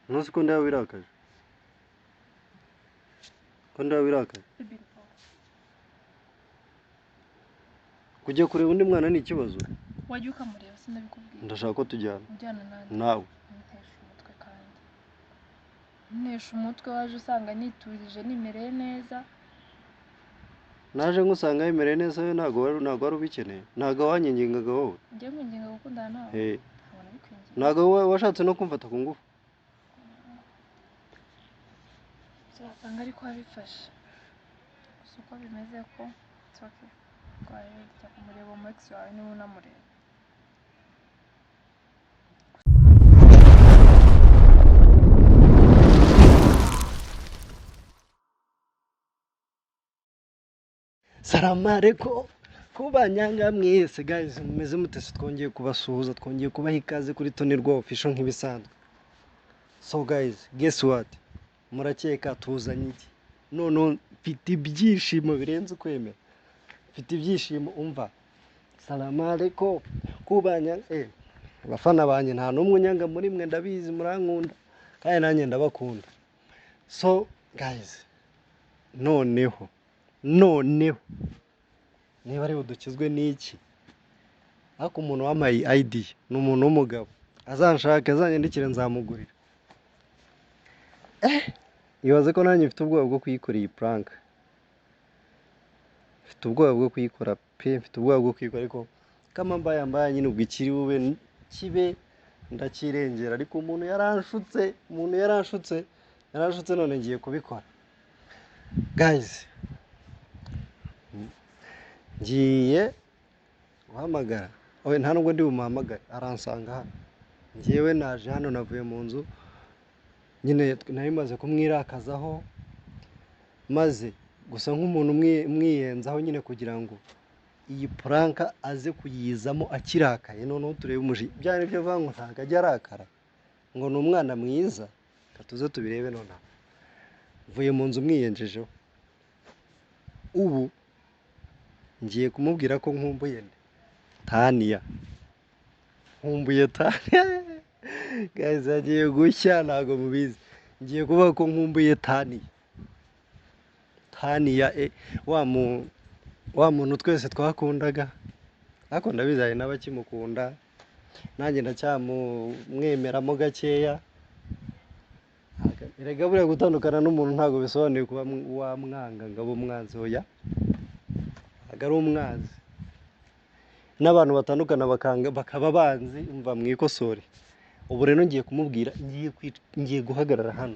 Ntuzi ko ndaba birakaje ko ndaba birakaje kujya kureba undi mwana ni ikibazo wajya ukamureba sindabikubwira ndashaka ko tujyana nanjye nawe ntesha umutwe kandi ntesha umutwe waje usanga niturije nimereye neza naje ngusanga yimereye neza we ntago wari ubikeneye ntago wanyengengaga wowe njye nkwinginga gukundana nawe ntabona bikwinginga ntago washatse no kumfata ku ngufu usanga ariko wabifashe gusa uko bimeze ko tsoke twajya kumureba mu ex wawe niba unamureba Salamu alaikum kubanyanga mwese guys mumeze mutese twongeye kubasuhuza twongeye kubaha ikaze kuri Tony Rwa Official nk'ibisanzwe. So guys guess what murakeka tuzanye iki none mfite ibyishimo birenze kwemera mfite ibyishimo umva. Salamu alaikum kubanyanga abafana banye nta numwe nyanga muri mwe ndabizi murankunda kandi nanjye ndabakunda. So guys noneho niba ari udukizwe n'iki ariko umuntu wamaye ID ni umuntu w'umugabo azanshaka azanyandikire nzamugurira. Ibaze ko nanjye mfite ubwoba bwo kuyikora iyi prank, mfite ubwoba bwo kuyikora mfite ubwoba bwo kuyikora ariko kama mbaye nyine ubwo ikiri bube kibe ndakirengera ariko umuntu yaranshutse none ngiye kubikora. Guys ngiye guhamagara nta nubwo ndi bumuhamagare aransanga hano ngewe naje hano navuye mu nzu nyine nari maze kumwirakazaho maze gusa nk'umuntu mwiyenzaho nyine kugira ngo iyi pranka aze kuyizamo akirakaye noneho turebe umuji byari byo vangu ntago ajya arakara ngo ni umwana mwiza katuze tubirebe nonaha mvuye mu nzu mwiyenjejeho ubu ngiye kumubwira ko nkumbuye Tania nkumbuye Tania guys agiye gushya ntago mubizi ngiye kuvuga ko nkumbuye Tania wa muntu twese twakundaga ariko ndabizaye n'abakimukunda nanjye ndacyamumwemeramo gakeya. Erega buriya gutandukana n'umuntu ntago bisobanuye kuba wamwanga ngabo umwanzi oya ari umwanzi n'abantu batandukana bakaba banzi umva mwikosore. Ubu rero ngiye kumubwira ngiye guhagarara hano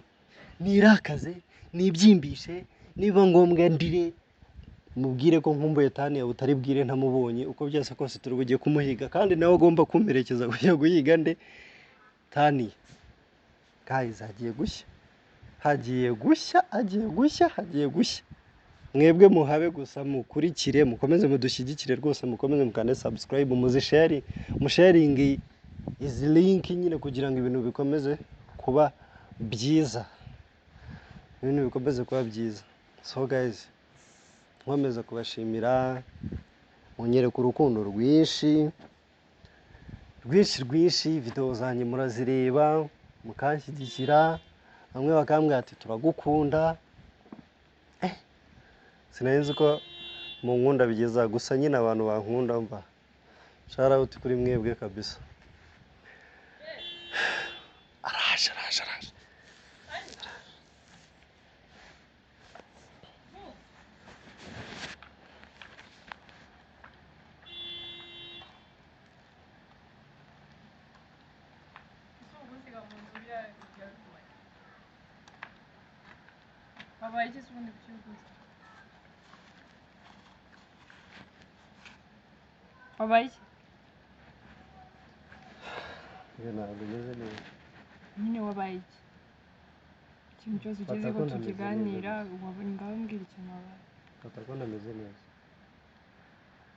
nirakaze nibyimbishe niba ngombwa ndire mubwire ko nkumbuye Tania butari bwire ntamubonye uko byose kose turi bugiye kumuhiga kandi nawe agomba kumperekeza kujya guhiga nde Tania. Guys hagiye gushya mwebwe muhabe gusa mukurikire mukomeze mudushyigikire rwose mukomeze mukande subscribe musharing izi link nyine kugira ngo ibintu bikomeze kuba byiza So guys nkomeza kubashimira munyereka urukundo rwinshi video zanjye murazireba mukanshyigikira bamwe bakambwira ati turagukunda sinari ko mu nkunda bigeza gusa nyine abantu bankunda mva shara uti kuri mwebwe kabisa. Araje wabaye ntabwo bimeze neza nyine wabaye ikintu cyose ugeze ko tukiganira ngaho mbwira ikintu wabaye fata ko nameze neza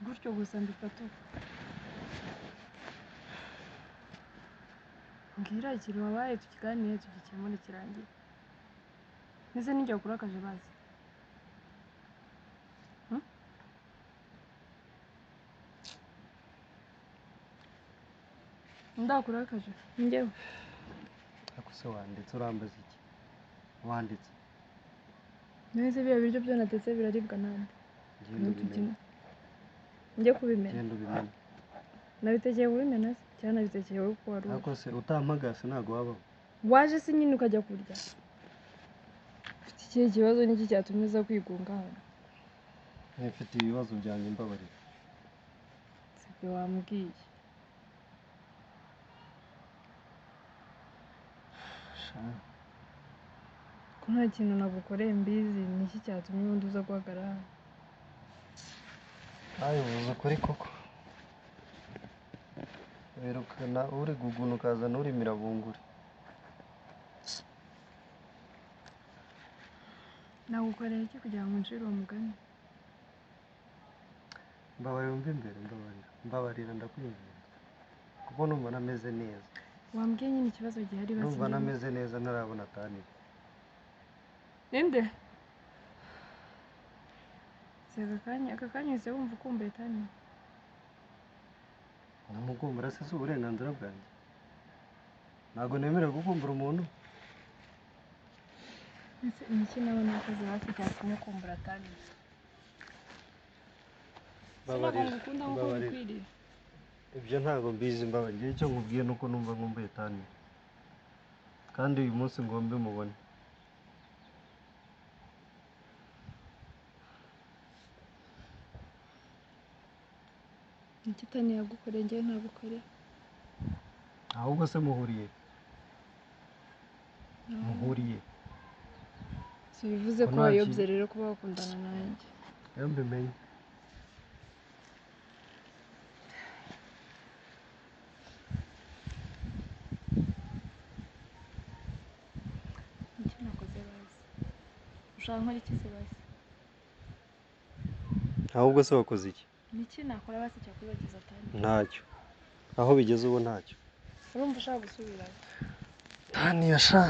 gutyo gusa mbifata mbwira ikintu wabaye tukiganire tugikemure kirangiye ndetse n'ijya kurakaje bazi ndakurakaje njyewe ariko se wanditse urambaza iki wanditse nese bya biryo byo natetse biraribwa nande genda ubimenye njye kubimena genda ubimenye nabitekeye kubimena cyane nabitekeye wowe ko wari ariko se utampagase ntabwo wabaho waje se nyine ukajya kurya ufite ikihe kibazo n'iki cyatumye uza kwigunga hano mfite ibibazo byanjye mbabarira sibyo wambwiye ko nta kintu nagukoreye mbizi niki cyatumye ubundi uza guhagarara ayo uvuze ukuri koko wirukana uri guguna ukazana uri mirabungure nagukoreye iki kugira ngo uncire uwo mugani mbabarira umva imbere mbabarira ndakwinginze kuko numva nameze neza wambwiye nyine ikibazo gihari basi numva nameze neza ntarabona Tani ninde se aka kanya uhise wumva ukumbuye Tani namukumbura se si uburenganzira bwanjye ntabwo nemerewe gukumbura umuntu niki nawe nakoze hafi cyatuma ukumbura Tani mbabarira ibyo ntabwo mbizi mbabarira icyo nkubwiye nuko numva nkumbuye Tani kandi uyu munsi ngombe mubone niki Tani yagukoreye njyewe ntagukoreye ahubwo se muhuriye si bivuze ko wayobye rero kuba wakundana nanjye iyo mbimenye niki nakoze bazi ushaka nkora iki se bazi ahubwo se wakoze iki niki nakora basi cyakwibagiza Tani ntacyo aho bigeze ubu ntacyo urumva ushaka gusubirayo Tani yasha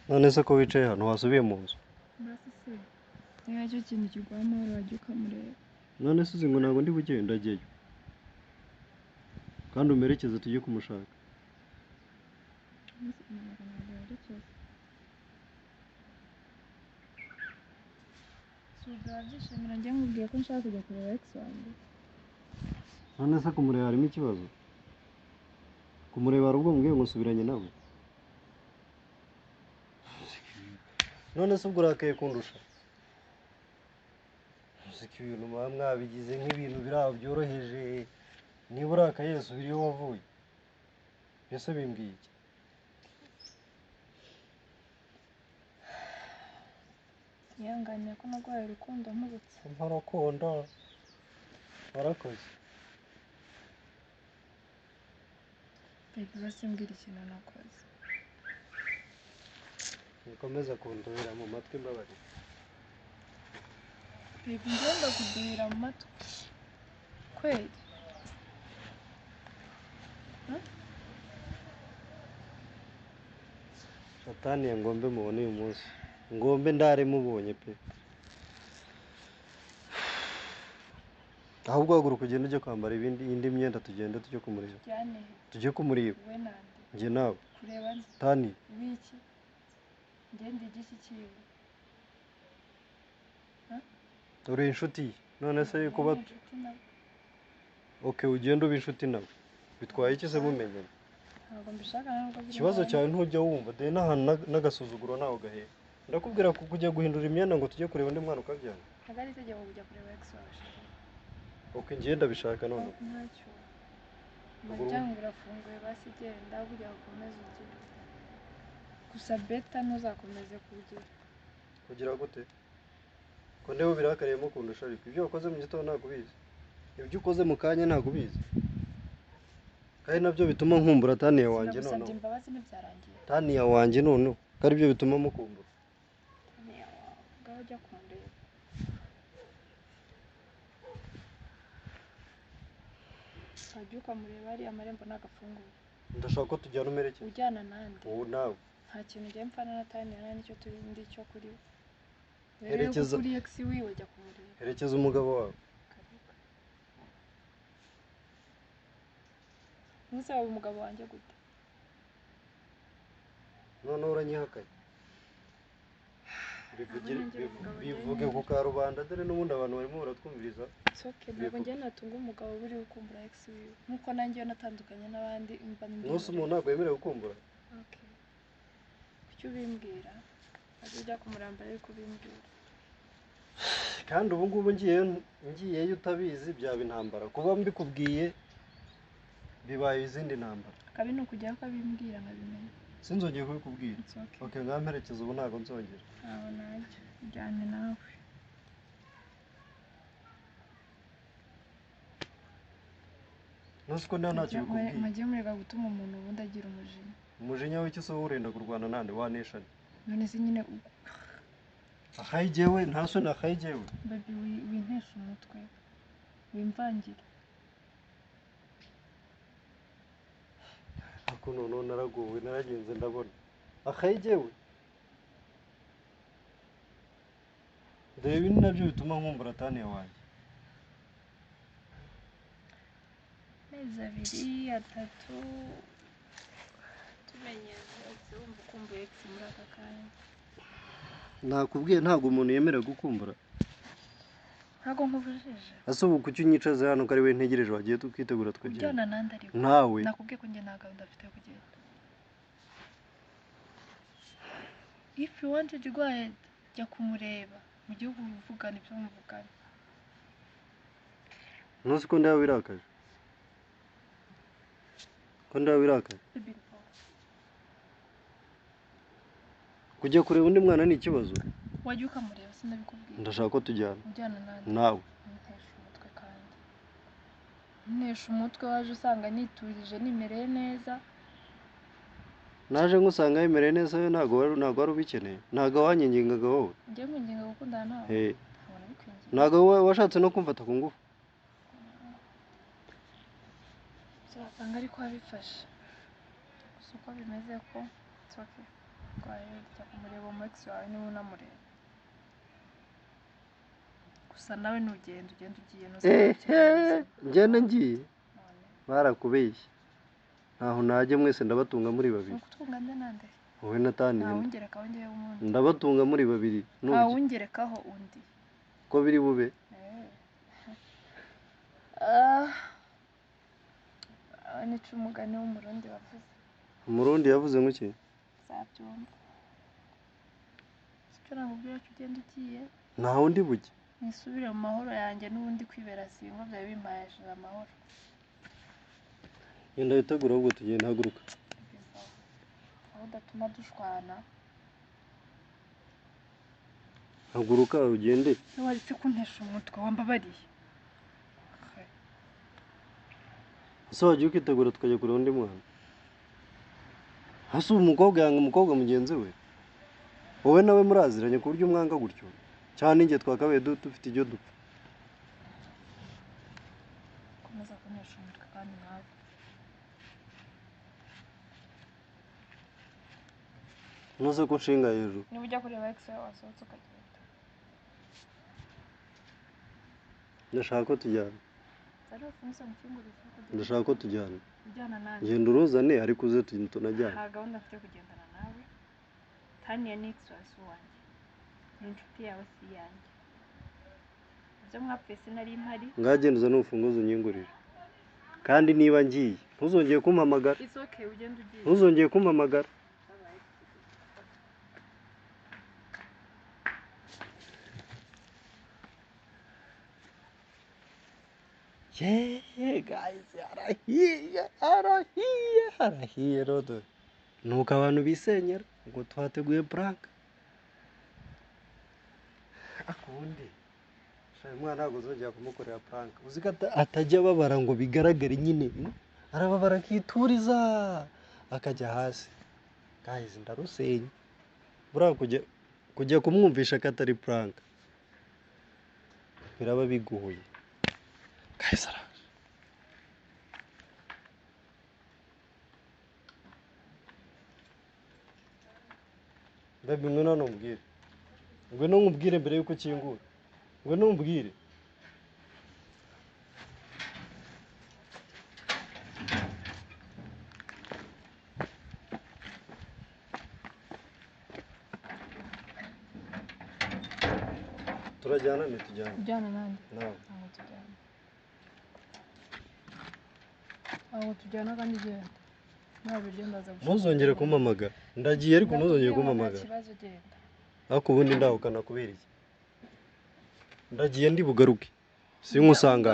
none se ko wicaye hano wasubiye mu nzu basi se niba cyo kintu kiguha amahoro wajya ukamureba none se uzi ngo ntabwo ndi bugende ndageyo kandi umerekeze tujye kumushaka wabyishimira njye nkubwiye ko nshaka kujya kureba ex wanjye none se kumureba harimo ikibazo kumureba hari ubwo mbwiye ngo nsubiranye nawe none se ubwo urakaye kundusha uziko ibintu muba mwabigize nk'ibintu biri aho byoroheje niba urakaye subira iyo wavuye mbese bimbwiye iki yihanganiye ko naguhaye urukundo nkubutse mparakunda warakoze baby basi mbwira ikintu nakoze mukomeza kundubira mu matwi mbabarira baby ngenda kuduhira mu matwi kweli Satani ngombe mubone uyu munsi ngombe ndare mubonye pe ahubwo haguruka ugende ujye kwambara indi myenda tugende tujye kumureba tujye kumureba njye nawe kureba Tani biki ngende igiki kiwe uri inshuti none se kuba okay ugende uba inshuti nawe bitwaye iki se mumenyana ntabwo mbishaka ntabwo ikibazo cyawe ntujya wumva de n'ahantu n'agasuzuguro nawe gahera ndakubwira ko kujya guhindura imyenda ngo tujye kureba undi mwana ukabyanga ntabwo ari itegeko kujya kureba ex wawe okay ngenda bishaka none ntacyo umuryango urafunguye basi genda kugira ngo ukomeze ugire gusa beta ntuzakomeze kugira gute ko ndeba birakariyemo kundusha ariko ibyo wakoze mu gitondo ntabwo ubizi ibyo ukoze mu kanya ntabwo ubizi kandi nabyo bituma nkumbura Tani ya wanjye none Tani ya wanjye none ko ari byo bituma mukumbura ngaho ujya kundeba wajya ukamureba ari amarembo nagafunguye ndashaka ko tujyana umerekeza ujyana nande ubu nawe nta kintu ngiye mpfana na tani nta nicyo turi ndi cyo kuri Herekeza. kuri ex wiwe jya kumureba herekeza umugabo wawe ntusaba umugabo wanjye gute none uranyihakanye Ntabwo ngira umugabo bivuge njyewe. ku karubanda dore n'ubundi abantu barimo baratwumviriza soke ntabwo njye natunga umugabo buri gukumbura ex wiwe nkuko nanjye iyo natandukanye n'abandi mba umunsi umuntu ntabwo yemerewe gukumbura okay kuki ubimbwira aje ujya kumuramba ariko ubimbwira kandi ubu ngubu ngiyeyo utabizi byaba intambara kuba mbikubwiye bibaye izindi ntambara akabi ni ukujyaho ukabimbwira nkabimenya sinzongeye kubikubwira it's okay okay ngamperekeza ubu ntabwo nzongera ntawe najya ujyane nawe ntuzi ko ntacyo bikubwiye mwagiye mureka gutuma umuntu ubundi agira umujinya umujinya w'iki se wowe urenda kurwana nande waneshanye none se nyine akayigewe nta soni akayigewe baby wintesha umutwe wimvangira ako noneho naragowe naragenze ndabona akayigewe dore ibi ni nabyo bituma nkumbura taniya wanjye amezi abiri atatu tumenyereye wumva ukumbuye ex muri aka kanya nakubwiye ntabwo umuntu yemerewe gukumbura ntabwo nkubujije ase ubu kuki unyicaze hano ko ari we ntegereje wagiye tukitegura twegera ujyana nande ariko nawe nakubwiye ko njye nta gahunda mfite yo kugenda if you want to go ahead jya kumureba mu gihugu muvugana ibyo muvugana ntuzi ko ndawe wirakaje ko ndawe wirakaje kujya kureba undi mwana ni ikibazo wajya ukamureba sinabikubwiye ndashaka ko tujyana ujyana nande nawe ntesha umutwe kandi ntesha umutwe waje usanga niturije nimereye neza naje ngusanga yemereye neza we ntabwo wari ubikeneye ntabwo wanyingingaga wowe njye nkwinginga gukundana nawe Eh, ntabwo nabikwinginga ntabwo washatse no kumfata ku ngufu uzasanga ariko wabifashe gusa uko bimeze ko soke rwaye jya kumureba umu ex wawe niba unamureba gusa nawe ugenda ugiye ngende ngiye none barakubeshye ntaho najye mwese ndabatunga muri babiri ukutunga nde nande wowe na tani ntawungerekaho njyewe umuntu ndabatunga muri babiri nubwo ntawungerekaho undi ko biri bube nica umugani w'umurundi wavuze umurundi yavuze nk'iki zabyumva sicyo nakubwira ko ugenda ugiye nta wundi bujye nisubire mu mahoro yanjye n'ubundi kwibera singo byari bimpayashije amahoro genda witegura ahubwo tugenda haguruka aho udatuma dushwana haguruka ugende iyo waretse kuntesha umutwe wambabariye ese wagiye ukitegura tukajya kureba undi mwana hasi ubu umukobwa yanga umukobwa mugenzi we wowe nawe muraziranye ku buryo umwanga gutyo cyane igihe twakabaye dufite ibyo dupfa komeza kuntesha umutwe kandi nawe ntuze ko nshinga hejuru niba ujya kureba ex wawe wasohotse ukagenda ndashaka ko tujyana ari ufunze mukinguriza ndashaka ko tujyana ujyana nanjye ngenda uruzane ariko uze tunajyana nta gahunda mfite yo kugendana nawe taniya ni ex wawe si uwanjye ni inshuti yawe si iyanjye ibyo mwapfuye sinari mpari ngagenda uzane urufunguzo unyingurire kandi niba ngiye ntuzongeye kumpamagara it's okay ugenda ugiye ntuzongeye kumpamagara Yeah, guys, harahiye rodo nuko abantu bisenyera ngo twateguye prank akundi shaye umwana ntabwo uzongera kumukorera prank uzi ko atajya ababara ngo bigaragare nyine arababara akituriza akajya hasi guys ndarusenya buriya kujya kumwumvisha ko atari prank biraba biguye guys araje baby ngwino hano umbwire ngwino nkubwire mbere yuko ukingura ngwino umbwire turajyana ntitujyana ujyana nande nawe ntabwo tujyana kandi genda ntabwo ndaza ntuzongere kumpamagara ndagiye ariko ntuzongere kumpamagara ikibazo genda ariko ubundi ndahukana kubera iki ndagiye ndi bugaruke sinkusanga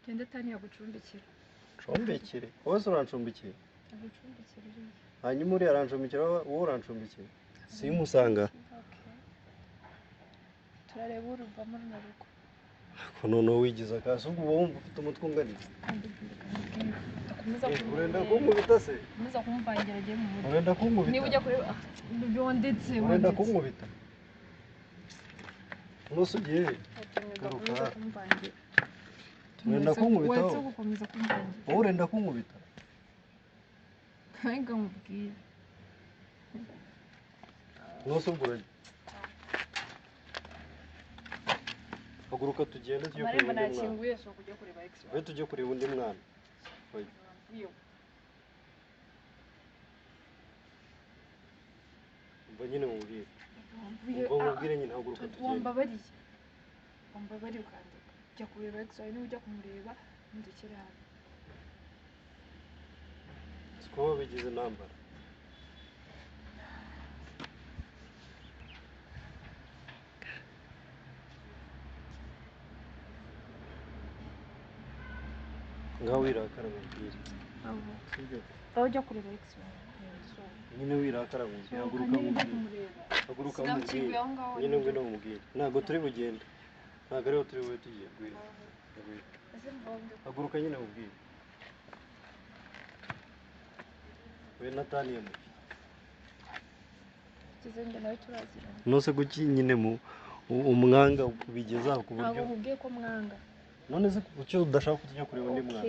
genda tani yagucumbikira ncumbikire wowe se urancumbikira agucumbikira hanyuma uriya arancumbikira wowe urancumbikira sinkusanga turareba uruvamo runo rugo ko noneho wigize akasi ubwo uba wumva ufite umutwe ungana iki urenda kunkubita se ukomeza kumvangira agiye mu mutwe urenda kunkubita niba ujya kureba byondetse urenda kunkubita nose ugiye garuka urenda kunkubitaho wowe urenda kunkubita ntabwo nkubwira nose ubwo urajya haguruka tugende tujye kureba undi mwana tujye kureba undi mwana umva nyine mubwire nyine haguruka tugende wambabariye ukandika ujya kureba ex wawe niba ujya kumureba ndekere hano siko bigize intambara ngaho wirakara mubwire aho ujya kureba ex wawe nyine wirakara mubwire haguruka mubwire nyine ngwino mubwire ntabwo turi bugende ntabwo ariho turi bube tugiye haguruka nyine mubwire we nataniye mubi kizenge nawe turaziranye nose guki nyine umwanga kubigezaho ku buryo ntabwo nkubwiye ko mwanga none se kuki udashaka kujya kureba undi mwana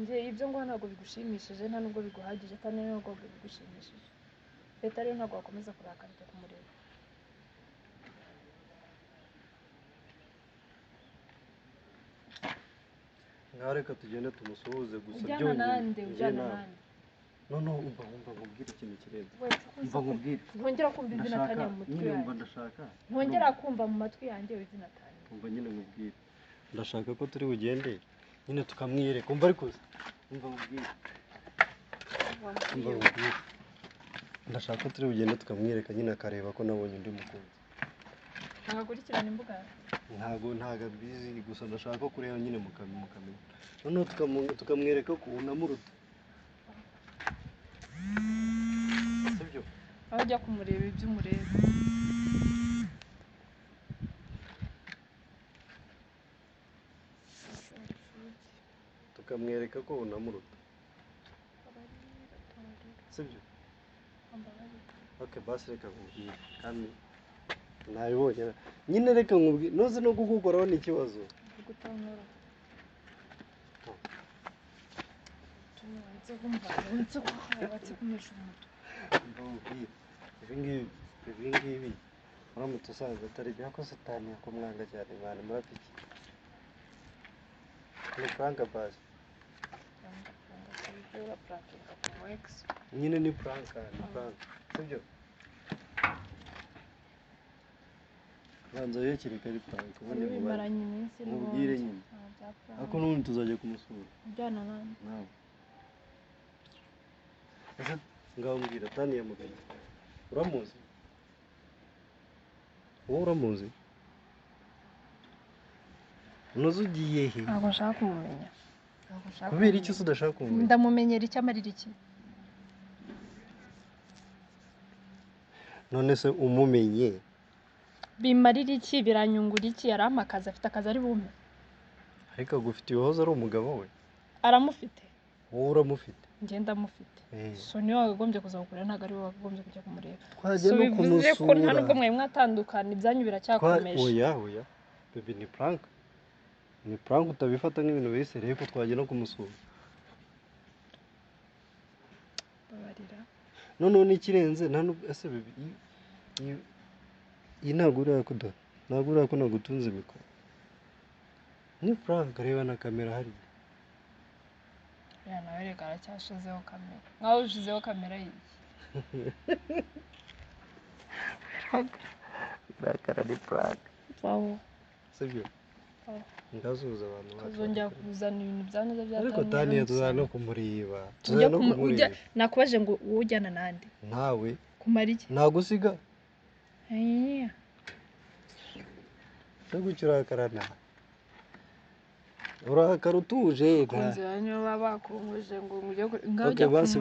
njye ibyo ngo ntabwo bigushimishije nta nubwo biguhagije kandi ntabwo bigushimishije leta rero ntabwo wakomeza kurakara ujya kumureba ngaho reka tugende tumusuhuze gusa ujyana nande noneho umva nkubwire ikintu kirenze umva nkubwire ntongera kumva izina Tania mu matwi yanjye ntongera kumva mu matwi yanjye izina Tania umva nyine nkubwire ndashaka ko turi bugende nyine tukamwiyereka umva ariko umva nkubwire ndashaka ko turi bugende tukamwiyereka nyine akareba ko nabonye undi mukunzi ntabwo akurikirana imbuga ntabwo mbizi gusa ndashaka ko kureba nyine mukamenya noneho tukamwereka ko unamuruta sibyo aho ujya kumureba ibyo umureba tukamwereka ko unamuruta sibyo okay basi reka nkubwire kandi nabibonye nyine reka nkubwire noze no kugukoraho ni ikibazo ibi ngibi uramutse usanze atari bya ko satani yakumwanga cyane mwana murapiki ni franka basi nyine ni franka sibyo banza yekere kari franka ubundi bimaranye iminsi mubwire nyine ariko n'ubundi tuzajya kumusura ujyana nande nawe ese ngaho mbwira Tania Mugeni uramuzi wowe uramuzi unoze ugiye he ntabwo nshaka kumumenya kubera iki se udashaka kumumenya ndamumenyera icyo amarira iki none se umumenye bimarira iki biranyungura iki yarama akazi afite akazi ari bume ariko agufitiye uwahoze ari umugabo we aramufite wowe uramufite njye ndamufite so niwe wagagombye kuza kukureba ntabwo ari wowe wagagombye kujya kumureba twajya no kumusura ko nta nubwo mwari mwatandukana ibyanyu biracyakomeje oya bebe ni prank utabifata nk'ibintu bisereye ko twajya no kumusura babarira noneho n'ikirenze nta nubwo ese iyi ntabwo uriya kudoda ntabwo uriya ko nagutunze mikoro ni frank reba na kamera hariya ya nawe reka aracyashizeho kamera nkaho ushizeho kamera yiyi irakara ni frank wawo sibyo ngasuhuza abantu kazongera kuzana ibintu bya neza bya ariko taniya tuzana no kumureba nakubaje ngo wowe ujyana nande nawe kumara iki nagusiga cyo gucyo urakarana urakara utuje kunze niyo baba bakunguje ngo ujye okay basi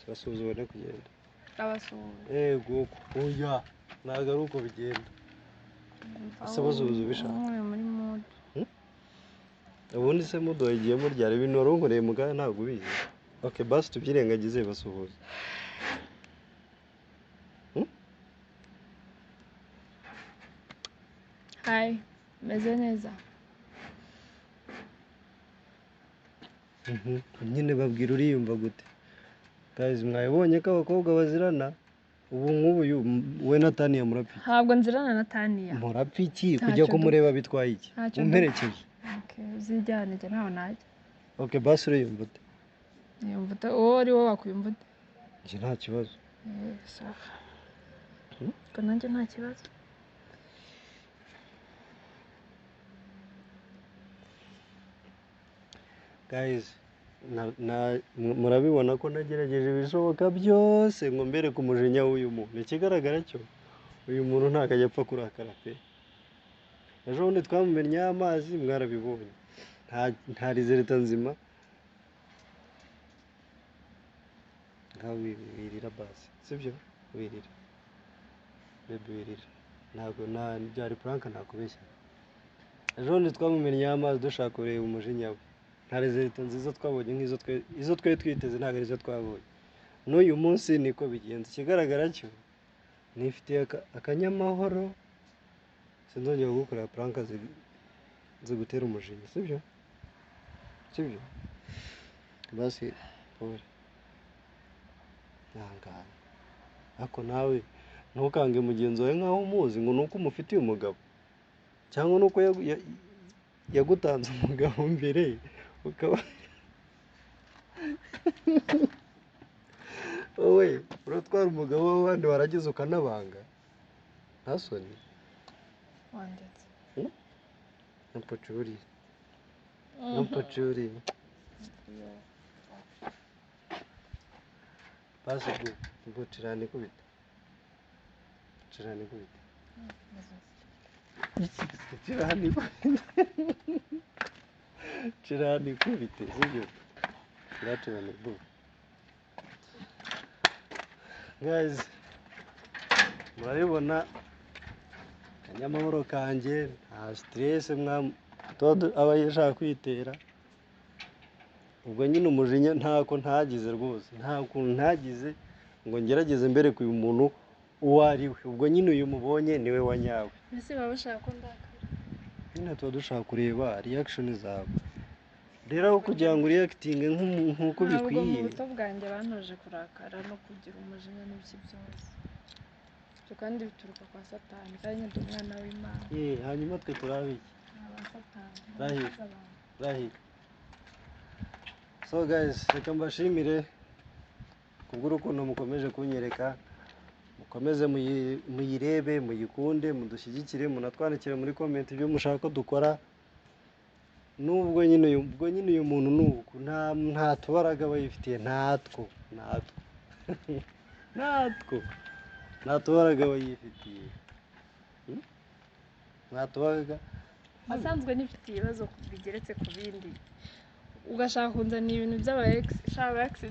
basuhuze ubone kugenda abasuhuze yego oya ntabwo ari uko bigenda ese basuhuze ubishaka muri mood ubundi se mudo igiye muryara ibintu waronkoreye mugana ntabwo ubizi okay basi tubyirengagize basuhuze hi meze neza nyine babwira uriyumva gute guys mwabonye ko abakobwa bazirana ubu nk'ubu we na Taniya murapiki ntabwo nzirana na Taniya murapiki kujya kumureba bitwaye iki umperekeje okay uzijyana njye ntaho najya okay basi uriyumva ute yumva ute wowe ari wowe wakwiyumva ute njye nta kibazo sawa ko nanjye nta kibazo guys murabibona ko nagerageje ibishoboka byose ngo mbere ku mujinya w'uyu muntu ikigaragara cyo uyu muntu ntabwo ajya apfa kurakara pe ejo bundi twamumennye amazi mwarabibonye nta rizereta nzima nkawe wirira basi sibyo wirira bebe wirira ntabwo byari puranka nakubeshya ejo bundi twamumennye amazi dushaka kureba umujinya we nta rezerita nziza twabonye nk'izo twari twiteze ntabwo arizo twabonye n'uyu munsi niko bigenze ikigaragara cyo nifitiye akanyamahoro sinzongera gukorera puranka zigutera umujinya sibyo basi pole ntangana ariko nawe ntukange mugenzi wawe nk'aho umuzi ngo ni uko umufitiye umugabo cyangwa ni uko yagutanze umugabo mbere ukaba wowe uratwara umugabo w'abandi waragize ukanabanga nta soni wanditse nampacuri basi bwo cirane kubita cirane kubite sibyo cirane bwo guys murabibona akanyamahoro kanjye nta stress aba yashaka kwitera ubwo nyine umujinya ntako ntagize rwose nta kuntu ntagize ngo ngerageze mbere ku uyu muntu uwo ari we ubwo nyine uyu mubonye niwe wa nyawe mbese baba bashaka ko ndakara nyine tuba dushaka kureba reaction zawe rero aho kugira ngo reactinge nk'uko bikwiye mu buto bwanjye bantoje kurakara no kugira umujinya n'ibiki byose ibyo kandi bituruka kwa satani kandi ndi umwana w'Imana hanyuma twe turabiki rahira so guys reka mbashimire kubw'urukundo mukomeje kunyereka mukomeze muyirebe muyikunde mudushyigikire munatwandikire muri comment ibyo mushaka dukora nubwo nyine uyu muntu nuko nta tubaraga bayifitiye natwo nta tubaraga bayifitiye nta tubaraga asanzwe nifitiye ibibazo bigeretse ku bindi ugashaka kunzanira ibintu by'aba ex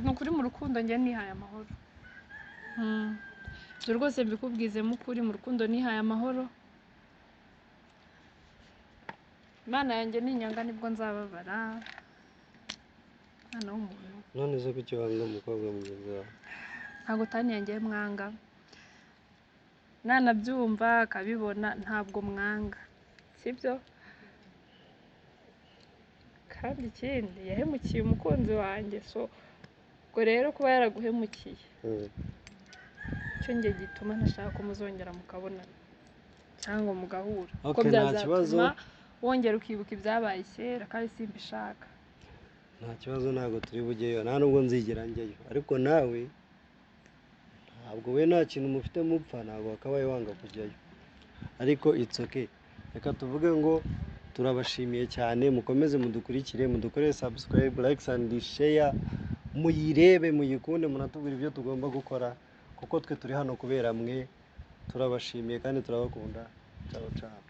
ni ukuri mu rukundo njye nihaye amahoro ibyo rwose mbikubwizemo ukuri mu rukundo nihaye amahoro Imana yanjye ninyanga nibwo nzababara mwana w'umuntu none zo kuki wanga umukobwa mugenzi wawe ntabwo Taniya yanjye mwanga nanabyumva akabibona ntabwo mwanga sibyo kandi ikindi yahemukiye umukunzi wanjye so ubwo rero kuba yaraguhemukiye Mm. cyo njye gituma ntashaka ko muzongera mukabonana cyangwa mugahura ko Okay, nta kibazo. byazatuma wongera ukibuka ibyabaye kera kandi simbishaka. Nta kibazo, ntabwo turi bujyeyo, nta nubwo nzigera njyayo, ariko nawe ntabwo we nta kintu mufite mupfa, ntabwo wakabaye wanga kujyayo, ariko it's okay. Reka tuvuge ngo turabashimiye cyane, mukomeze mudukurikire, mudukorere subscribe, likes and share, muyirebe, muyikunde, munatubwira ibyo tugomba gukora, kuko twe turi hano kubera mwe. Turabashimiye kandi turabakunda. Ciao ciao.